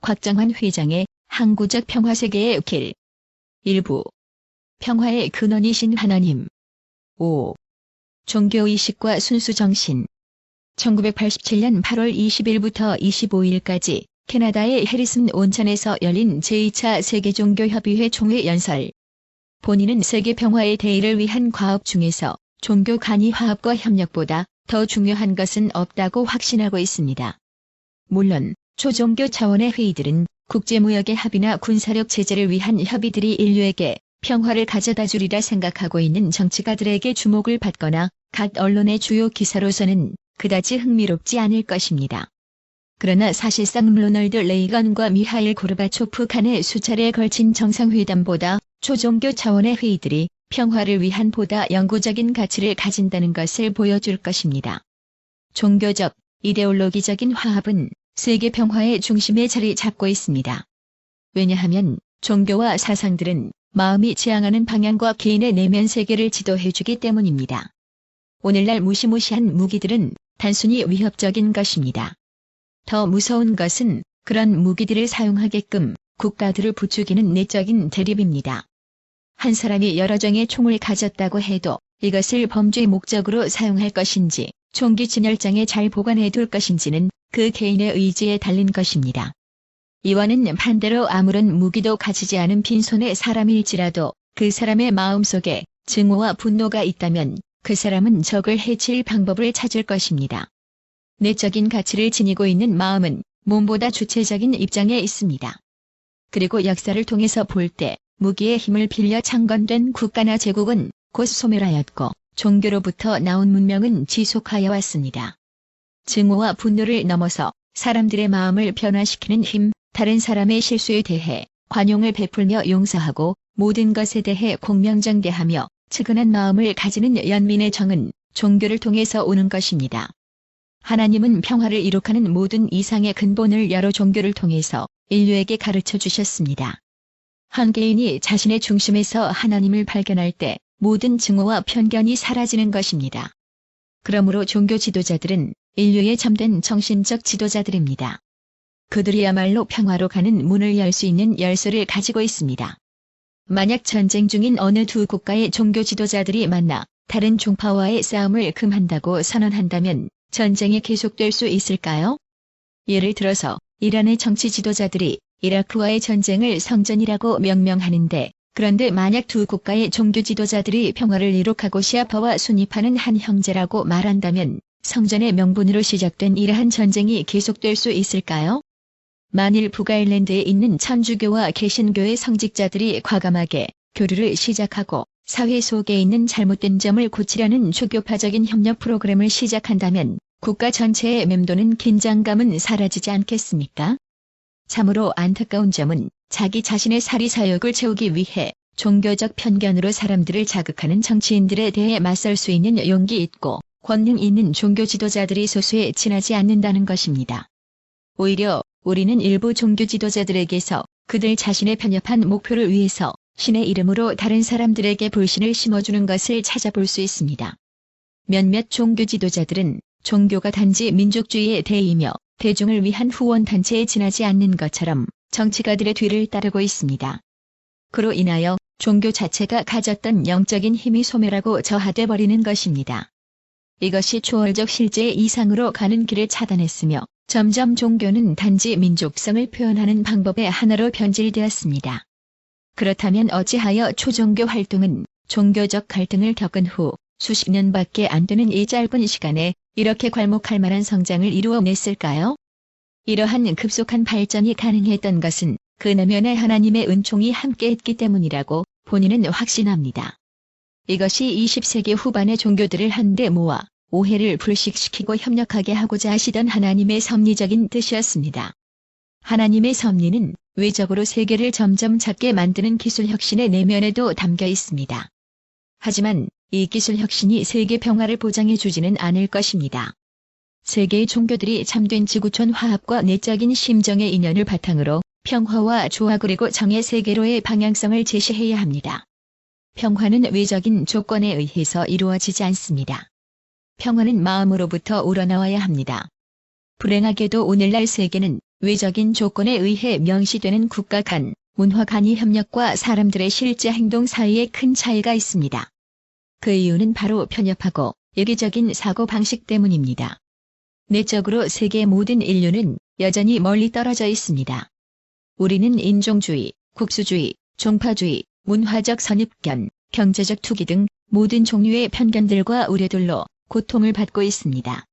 곽정환 회장의 항구적 평화세계의 길. 일부. 평화의 근원이신 하나님. 5. 종교의식과 순수정신. 1987년 8월 20일부터 25일까지 캐나다의 해리슨 온천에서 열린 제2차 세계종교협의회 총회 연설. 본인은 세계 평화의 대의를 위한 과업 중에서 종교 간이 화합과 협력보다 더 중요한 것은 없다고 확신하고 있습니다. 물론 초종교 차원의 회의들은 국제무역의 합의나 군사력 제재를 위한 협의들이 인류에게 평화를 가져다 주리라 생각하고 있는 정치가들에게 주목을 받거나 각 언론의 주요 기사로서는 그다지 흥미롭지 않을 것입니다. 그러나 사실상 로널드 레이건과 미하일 고르바초프 간의 수차례에 걸친 정상회담보다 초종교 차원의 회의들이 평화를 위한 보다 영구적인 가치를 가진다는 것을 보여줄 것입니다. 종교적, 이데올로기적인 화합은 세계 평화의 중심에 자리 잡고 있습니다. 왜냐하면 종교와 사상들은 마음이 지향하는 방향과 개인의 내면 세계를 지도해주기 때문입니다. 오늘날 무시무시한 무기들은 단순히 위협적인 것입니다. 더 무서운 것은 그런 무기들을 사용하게끔 국가들을 부추기는 내적인 대립입니다. 한 사람이 여러 종의 총을 가졌다고 해도 이것을 범죄 목적으로 사용할 것인지 총기 진열장에 잘 보관해 둘 것인지는 그 개인의 의지에 달린 것입니다. 이와는 반대로 아무런 무기도 가지지 않은 빈손의 사람일지라도 그 사람의 마음속에 증오와 분노가 있다면 그 사람은 적을 해칠 방법을 찾을 것입니다. 내적인 가치를 지니고 있는 마음은 몸보다 주체적인 입장에 있습니다. 그리고 역사를 통해서 볼 때 무기의 힘을 빌려 창건된 국가나 제국은 곧 소멸하였고 종교로부터 나온 문명은 지속하여 왔습니다. 증오와 분노를 넘어서 사람들의 마음을 변화시키는 힘, 다른 사람의 실수에 대해 관용을 베풀며 용서하고 모든 것에 대해 공명정대하며 측은한 마음을 가지는 연민의 정은 종교를 통해서 오는 것입니다. 하나님은 평화를 이룩하는 모든 이상의 근본을 여러 종교를 통해서 인류에게 가르쳐 주셨습니다. 한 개인이 자신의 중심에서 하나님을 발견할 때 모든 증오와 편견이 사라지는 것입니다. 그러므로 종교 지도자들은 인류의 참된 정신적 지도자들입니다. 그들이야말로 평화로 가는 문을 열 수 있는 열쇠를 가지고 있습니다. 만약 전쟁 중인 어느 두 국가의 종교 지도자들이 만나 다른 종파와의 싸움을 금한다고 선언한다면 전쟁이 계속될 수 있을까요? 예를 들어서 이란의 정치 지도자들이 이라크와의 전쟁을 성전이라고 명명하는데, 그런데 만약 두 국가의 종교 지도자들이 평화를 이룩하고 시아파와 순위파는 한 형제라고 말한다면 성전의 명분으로 시작된 이러한 전쟁이 계속될 수 있을까요? 만일 북아일랜드에 있는 천주교와 개신교의 성직자들이 과감하게 교류를 시작하고 사회 속에 있는 잘못된 점을 고치려는 초교파적인 협력 프로그램을 시작한다면 국가 전체의 맴도는 긴장감은 사라지지 않겠습니까? 참으로 안타까운 점은 자기 자신의 사리사욕을 채우기 위해 종교적 편견으로 사람들을 자극하는 정치인들에 대해 맞설 수 있는 용기 있고 권능 있는 종교 지도자들이 소수에 지나지 않는다는 것입니다. 오히려 우리는 일부 종교 지도자들에게서 그들 자신의 편협한 목표를 위해서 신의 이름으로 다른 사람들에게 불신을 심어주는 것을 찾아볼 수 있습니다. 몇몇 종교 지도자들은 종교가 단지 민족주의의 대의이며 대중을 위한 후원단체에 지나지 않는 것처럼 정치가들의 뒤를 따르고 있습니다. 그로 인하여 종교 자체가 가졌던 영적인 힘이 소멸하고 저하돼 버리는 것입니다. 이것이 초월적 실제의 이상으로 가는 길을 차단했으며 점점 종교는 단지 민족성을 표현하는 방법의 하나로 변질되었습니다. 그렇다면 어찌하여 초종교 활동은 종교적 갈등을 겪은 후 수십 년밖에 안 되는 이 짧은 시간에 이렇게 괄목할 만한 성장을 이루어냈을까요? 이러한 급속한 발전이 가능했던 것은 그 내면에 하나님의 은총이 함께했기 때문이라고 본인은 확신합니다. 이것이 20세기 후반의 종교들을 한데 모아 오해를 불식시키고 협력하게 하고자 하시던 하나님의 섭리적인 뜻이었습니다. 하나님의 섭리는 외적으로 세계를 점점 작게 만드는 기술 혁신의 내면에도 담겨 있습니다. 하지만 이 기술 혁신이 세계 평화를 보장해 주지는 않을 것입니다. 세계의 종교들이 참된 지구촌 화합과 내적인 심정의 인연을 바탕으로 평화와 조화 그리고 정의 세계로의 방향성을 제시해야 합니다. 평화는 외적인 조건에 의해서 이루어지지 않습니다. 평화는 마음으로부터 우러나와야 합니다. 불행하게도 오늘날 세계는 외적인 조건에 의해 명시되는 국가 간, 문화 간의 협력과 사람들의 실제 행동 사이에 큰 차이가 있습니다. 그 이유는 바로 편협하고 이기적인 사고 방식 때문입니다. 내적으로 세계 모든 인류는 여전히 멀리 떨어져 있습니다. 우리는 인종주의, 국수주의, 종파주의, 문화적 선입견, 경제적 투기 등 모든 종류의 편견들과 우려들로 고통을 받고 있습니다.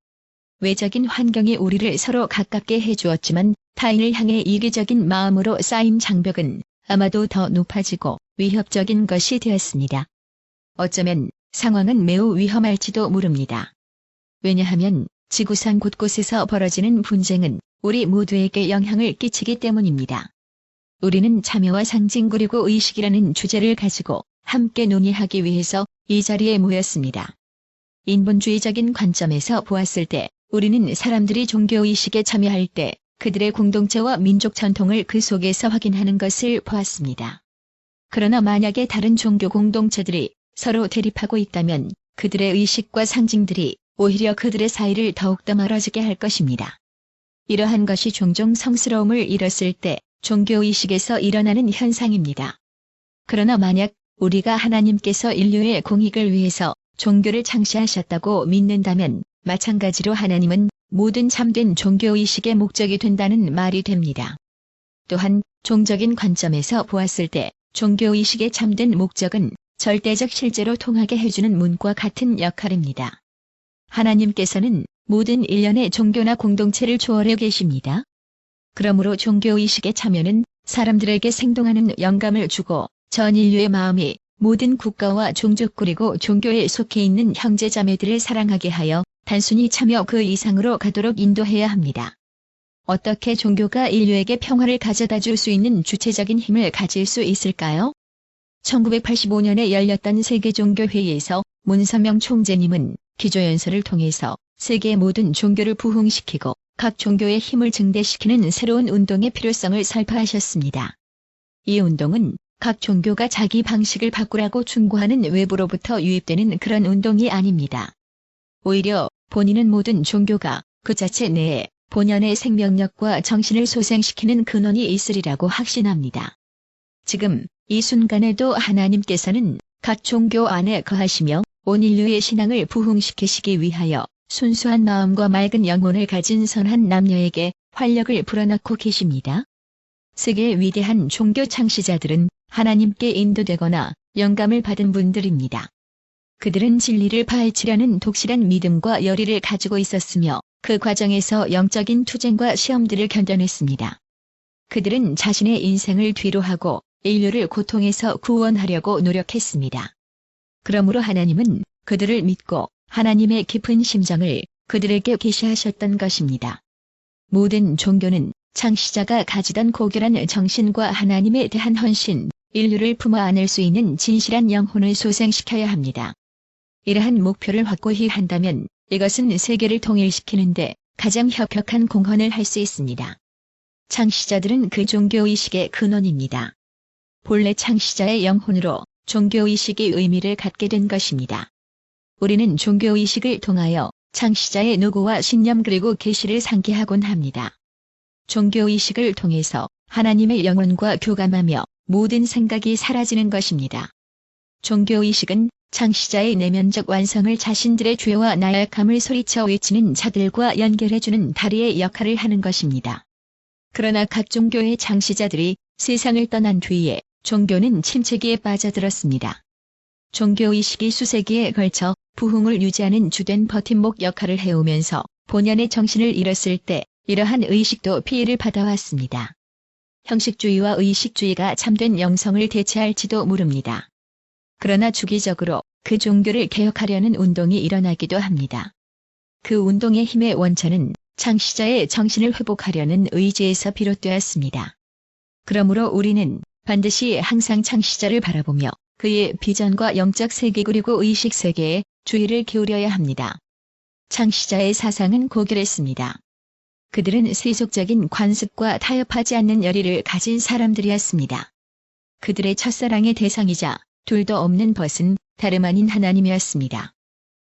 외적인 환경이 우리를 서로 가깝게 해주었지만 타인을 향해 이기적인 마음으로 쌓인 장벽은 아마도 더 높아지고 위협적인 것이 되었습니다. 어쩌면 상황은 매우 위험할지도 모릅니다. 왜냐하면 지구상 곳곳에서 벌어지는 분쟁은 우리 모두에게 영향을 끼치기 때문입니다. 우리는 참여와 상징 그리고 의식이라는 주제를 가지고 함께 논의하기 위해서 이 자리에 모였습니다. 인본주의적인 관점에서 보았을 때 우리는 사람들이 종교의식에 참여할 때 그들의 공동체와 민족 전통을 그 속에서 확인하는 것을 보았습니다. 그러나 만약에 다른 종교 공동체들이 서로 대립하고 있다면 그들의 의식과 상징들이 오히려 그들의 사이를 더욱더 멀어지게 할 것입니다. 이러한 것이 종종 성스러움을 잃었을 때 종교의식에서 일어나는 현상입니다. 그러나 만약 우리가 하나님께서 인류의 공익을 위해서 종교를 창시하셨다고 믿는다면 마찬가지로 하나님은 모든 참된 종교의식의 목적이 된다는 말이 됩니다. 또한 종적인 관점에서 보았을 때 종교의식의 참된 목적은 절대적 실제로 통하게 해주는 문과 같은 역할입니다. 하나님께서는 모든 일련의 종교나 공동체를 초월해 계십니다. 그러므로 종교의식의 참여는 사람들에게 생동하는 영감을 주고 전 인류의 마음이 모든 국가와 종족 그리고 종교에 속해 있는 형제자매들을 사랑하게 하여 단순히 참여 그 이상으로 가도록 인도해야 합니다. 어떻게 종교가 인류에게 평화를 가져다 줄 수 있는 주체적인 힘을 가질 수 있을까요? 1985년에 열렸던 세계종교회의에서 문선명 총재님은 기조연설을 통해서 세계 모든 종교를 부흥시키고 각 종교의 힘을 증대시키는 새로운 운동의 필요성을 설파하셨습니다. 이 운동은 각 종교가 자기 방식을 바꾸라고 충고하는 외부로부터 유입되는 그런 운동이 아닙니다. 오히려 본인은 모든 종교가 그 자체 내에 본연의 생명력과 정신을 소생시키는 근원이 있으리라고 확신합니다. 지금 이 순간에도 하나님께서는 각 종교 안에 거하시며 온 인류의 신앙을 부흥시키시기 위하여 순수한 마음과 맑은 영혼을 가진 선한 남녀에게 활력을 불어넣고 계십니다. 세계의 위대한 종교 창시자들은 하나님께 인도되거나 영감을 받은 분들입니다. 그들은 진리를 파헤치려는 독실한 믿음과 열의를 가지고 있었으며 그 과정에서 영적인 투쟁과 시험들을 견뎌냈습니다. 그들은 자신의 인생을 뒤로하고 인류를 고통에서 구원하려고 노력했습니다. 그러므로 하나님은 그들을 믿고 하나님의 깊은 심정을 그들에게 계시하셨던 것입니다. 모든 종교는 창시자가 가지던 고결한 정신과 하나님에 대한 헌신, 인류를 품어 안을 수 있는 진실한 영혼을 소생시켜야 합니다. 이러한 목표를 확고히 한다면 이것은 세계를 통일시키는데 가장 혁혁한 공헌을 할 수 있습니다. 창시자들은 그 종교의식의 근원입니다. 본래 창시자의 영혼으로 종교의식이 의미를 갖게 된 것입니다. 우리는 종교의식을 통하여 창시자의 노고와 신념 그리고 계시를 상기하곤 합니다. 종교의식을 통해서 하나님의 영혼과 교감하며 모든 생각이 사라지는 것입니다. 종교의식은 창시자의 내면적 완성을 자신들의 죄와 나약함을 소리쳐 외치는 자들과 연결해주는 다리의 역할을 하는 것입니다. 그러나 각 종교의 창시자들이 세상을 떠난 뒤에 종교는 침체기에 빠져들었습니다. 종교의식이 수세기에 걸쳐 부흥을 유지하는 주된 버팀목 역할을 해오면서 본연의 정신을 잃었을 때 이러한 의식도 피해를 받아왔습니다. 형식주의와 의식주의가 참된 영성을 대체할지도 모릅니다. 그러나 주기적으로 그 종교를 개혁하려는 운동이 일어나기도 합니다. 그 운동의 힘의 원천은 창시자의 정신을 회복하려는 의지에서 비롯되었습니다. 그러므로 우리는 반드시 항상 창시자를 바라보며 그의 비전과 영적 세계 그리고 의식 세계에 주의를 기울여야 합니다. 창시자의 사상은 고결했습니다. 그들은 세속적인 관습과 타협하지 않는 열의를 가진 사람들이었습니다. 그들의 첫사랑의 대상이자 둘도 없는 벗은 다름 아닌 하나님이었습니다.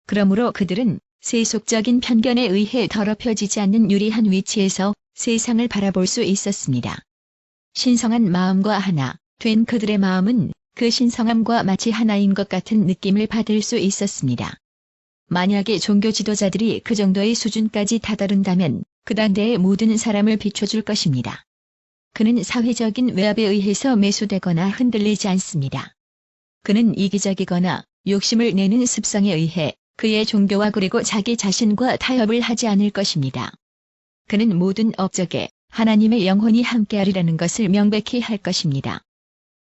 그러므로 그들은 세속적인 편견에 의해 더럽혀지지 않는 유리한 위치에서 세상을 바라볼 수 있었습니다. 신성한 마음과 하나 된 그들의 마음은 그 신성함과 마치 하나인 것 같은 느낌을 받을 수 있었습니다. 만약에 종교 지도자들이 그 정도의 수준까지 다다른다면 그 당대의 모든 사람을 비춰줄 것입니다. 그는 사회적인 외압에 의해서 매수되거나 흔들리지 않습니다. 그는 이기적이거나 욕심을 내는 습성에 의해 그의 종교와 그리고 자기 자신과 타협을 하지 않을 것입니다. 그는 모든 업적에 하나님의 영혼이 함께하리라는 것을 명백히 할 것입니다.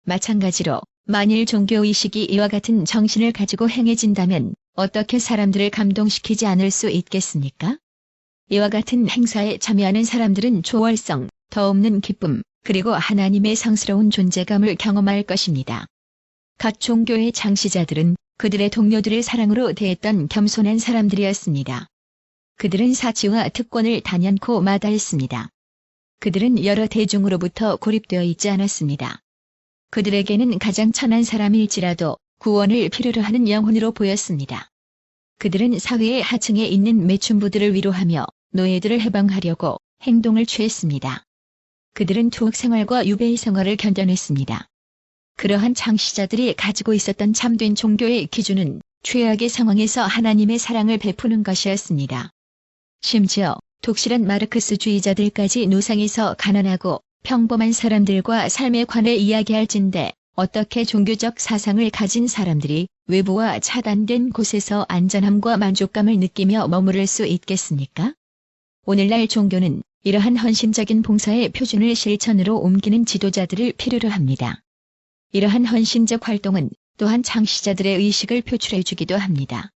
마찬가지로 만일 종교의식이 이와 같은 정신을 가지고 행해진다면 어떻게 사람들을 감동시키지 않을 수 있겠습니까? 이와 같은 행사에 참여하는 사람들은 초월성, 더 없는 기쁨, 그리고 하나님의 상스러운 존재감을 경험할 것입니다. 각 종교의 창시자들은 그들의 동료들을 사랑으로 대했던 겸손한 사람들이었습니다. 그들은 사치와 특권을 단연코 마다했습니다. 그들은 여러 대중으로부터 고립되어 있지 않았습니다. 그들에게는 가장 천한 사람일지라도 구원을 필요로 하는 영혼으로 보였습니다. 그들은 사회의 하층에 있는 매춘부들을 위로하며 노예들을 해방하려고 행동을 취했습니다. 그들은 투옥 생활과 유배의 생활을 견뎌냈습니다. 그러한 창시자들이 가지고 있었던 참된 종교의 기준은 최악의 상황에서 하나님의 사랑을 베푸는 것이었습니다. 심지어 독실한 마르크스주의자들까지 노상에서 가난하고 평범한 사람들과 삶에 관해 이야기할진대 어떻게 종교적 사상을 가진 사람들이 외부와 차단된 곳에서 안전함과 만족감을 느끼며 머무를 수 있겠습니까? 오늘날 종교는 이러한 헌신적인 봉사의 표준을 실천으로 옮기는 지도자들을 필요로 합니다. 이러한 헌신적 활동은 또한 창시자들의 의식을 표출해주기도 합니다.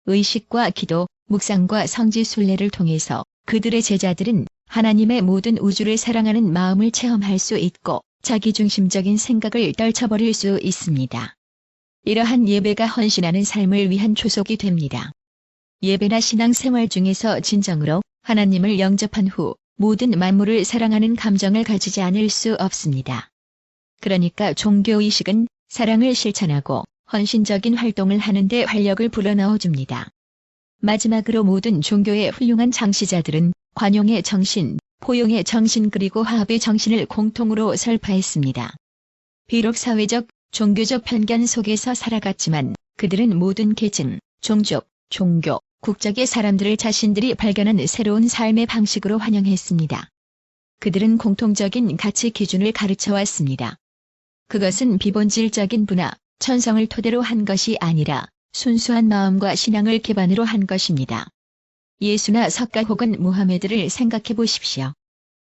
의식과 기도, 묵상과 성지 순례를 통해서 그들의 제자들은 하나님의 모든 우주를 사랑하는 마음을 체험할 수 있고 자기중심적인 생각을 떨쳐버릴 수 있습니다. 이러한 예배가 헌신하는 삶을 위한 초석이 됩니다. 예배나 신앙생활 중에서 진정으로 하나님을 영접한 후 모든 만물을 사랑하는 감정을 가지지 않을 수 없습니다. 그러니까 종교의식은 사랑을 실천하고 헌신적인 활동을 하는데 활력을 불어넣어줍니다. 마지막으로 모든 종교의 훌륭한 창시자들은 관용의 정신, 포용의 정신 그리고 화합의 정신을 공통으로 설파했습니다. 비록 사회적, 종교적 편견 속에서 살아갔지만 그들은 모든 계층, 종족, 종교, 국적의 사람들을 자신들이 발견한 새로운 삶의 방식으로 환영했습니다. 그들은 공통적인 가치 기준을 가르쳐왔습니다. 그것은 비본질적인 분화, 천성을 토대로 한 것이 아니라 순수한 마음과 신앙을 기반으로 한 것입니다. 예수나 석가 혹은 무하메드를 생각해 보십시오.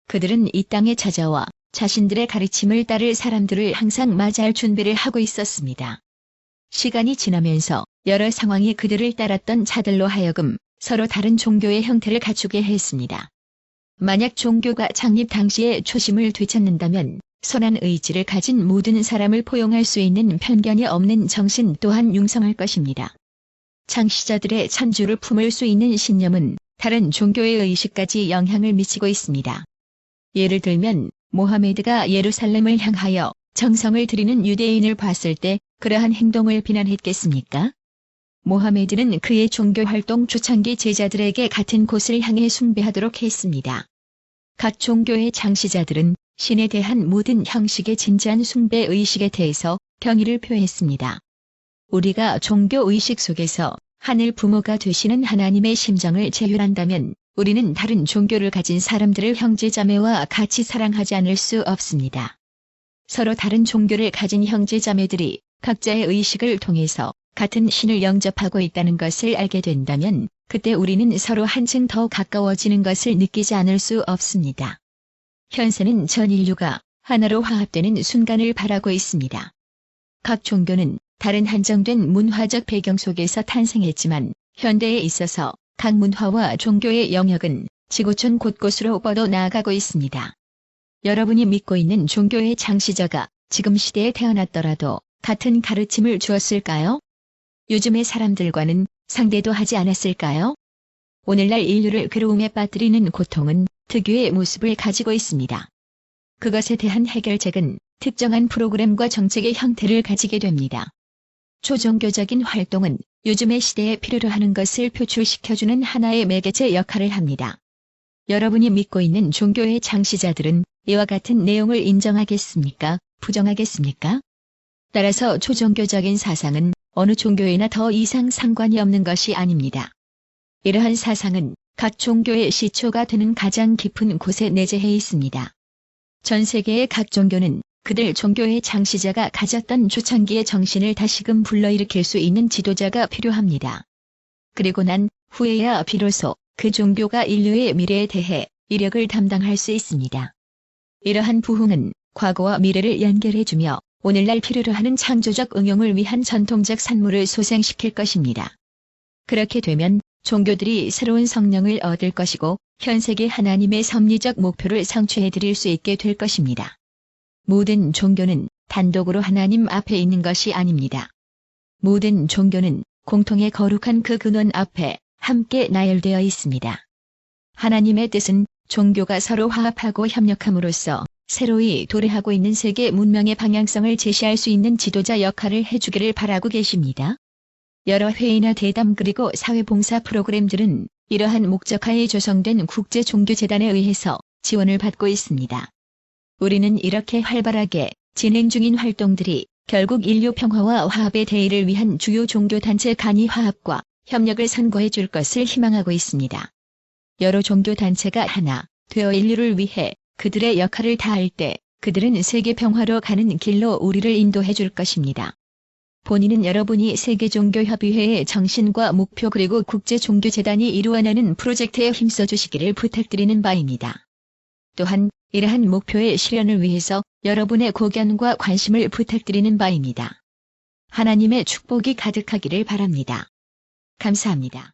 그들은 이 땅에 찾아와 자신들의 가르침을 따를 사람들을 항상 맞이할 준비를 하고 있었습니다. 시간이 지나면서 여러 상황이 그들을 따랐던 자들로 하여금 서로 다른 종교의 형태를 갖추게 했습니다. 만약 종교가 창립 당시의 초심을 되찾는다면 선한 의지를 가진 모든 사람을 포용할 수 있는 편견이 없는 정신 또한 융성할 것입니다. 창시자들의 천주를 품을 수 있는 신념은 다른 종교의 의식까지 영향을 미치고 있습니다. 예를 들면 모하메드가 예루살렘을 향하여 정성을 들이는 유대인을 봤을 때 그러한 행동을 비난했겠습니까? 모하메드는 그의 종교활동 초창기 제자들에게 같은 곳을 향해 숭배하도록 했습니다. 각 종교의 창시자들은 신에 대한 모든 형식의 진지한 숭배 의식에 대해서 경의를 표했습니다. 우리가 종교 의식 속에서 하늘 부모가 되시는 하나님의 심정을 체휼한다면 우리는 다른 종교를 가진 사람들을 형제자매와 같이 사랑하지 않을 수 없습니다. 서로 다른 종교를 가진 형제자매들이 각자의 의식을 통해서 같은 신을 영접하고 있다는 것을 알게 된다면 그때 우리는 서로 한층 더 가까워지는 것을 느끼지 않을 수 없습니다. 현세는 전 인류가 하나로 화합되는 순간을 바라고 있습니다. 각 종교는 다른 한정된 문화적 배경 속에서 탄생했지만 현대에 있어서 각 문화와 종교의 영역은 지구촌 곳곳으로 뻗어 나아가고 있습니다. 여러분이 믿고 있는 종교의 창시자가 지금 시대에 태어났더라도 같은 가르침을 주었을까요? 요즘의 사람들과는 상대도 하지 않았을까요? 오늘날 인류를 괴로움에 빠뜨리는 고통은 특유의 모습을 가지고 있습니다. 그것에 대한 해결책은 특정한 프로그램과 정책의 형태를 가지게 됩니다. 초종교적인 활동은 요즘의 시대에 필요로 하는 것을 표출시켜주는 하나의 매개체 역할을 합니다. 여러분이 믿고 있는 종교의 창시자들은 이와 같은 내용을 인정하겠습니까? 부정하겠습니까? 따라서 초종교적인 사상은 어느 종교에나 더 이상 상관이 없는 것이 아닙니다. 이러한 사상은 각 종교의 시초가 되는 가장 깊은 곳에 내재해 있습니다. 전 세계의 각 종교는 그들 종교의 창시자가 가졌던 초창기의 정신을 다시금 불러일으킬 수 있는 지도자가 필요합니다. 그리고 난 후에야 비로소 그 종교가 인류의 미래에 대해 이력을 담당할 수 있습니다. 이러한 부흥은 과거와 미래를 연결해주며 오늘날 필요로 하는 창조적 응용을 위한 전통적 산물을 소생시킬 것입니다. 그렇게 되면 종교들이 새로운 성령을 얻을 것이고 현 세계 하나님의 섭리적 목표를 성취해드릴 수 있게 될 것입니다. 모든 종교는 단독으로 하나님 앞에 있는 것이 아닙니다. 모든 종교는 공통의 거룩한 그 근원 앞에 함께 나열되어 있습니다. 하나님의 뜻은 종교가 서로 화합하고 협력함으로써 새로이 도래하고 있는 세계 문명의 방향성을 제시할 수 있는 지도자 역할을 해주기를 바라고 계십니다. 여러 회의나 대담 그리고 사회봉사 프로그램들은 이러한 목적하에 조성된 국제종교재단에 의해서 지원을 받고 있습니다. 우리는 이렇게 활발하게 진행 중인 활동들이 결국 인류 평화와 화합의 대의를 위한 주요 종교단체 간의 화합과 협력을 선고해 줄 것을 희망하고 있습니다. 여러 종교단체가 하나 되어 인류를 위해 그들의 역할을 다할 때 그들은 세계 평화로 가는 길로 우리를 인도해 줄 것입니다. 본인은 여러분이 세계종교협의회의 정신과 목표 그리고 국제종교재단이 이루어내는 프로젝트에 힘써 주시기를 부탁드리는 바입니다. 또한 이러한 목표의 실현을 위해서 여러분의 고견과 관심을 부탁드리는 바입니다. 하나님의 축복이 가득하기를 바랍니다. 감사합니다.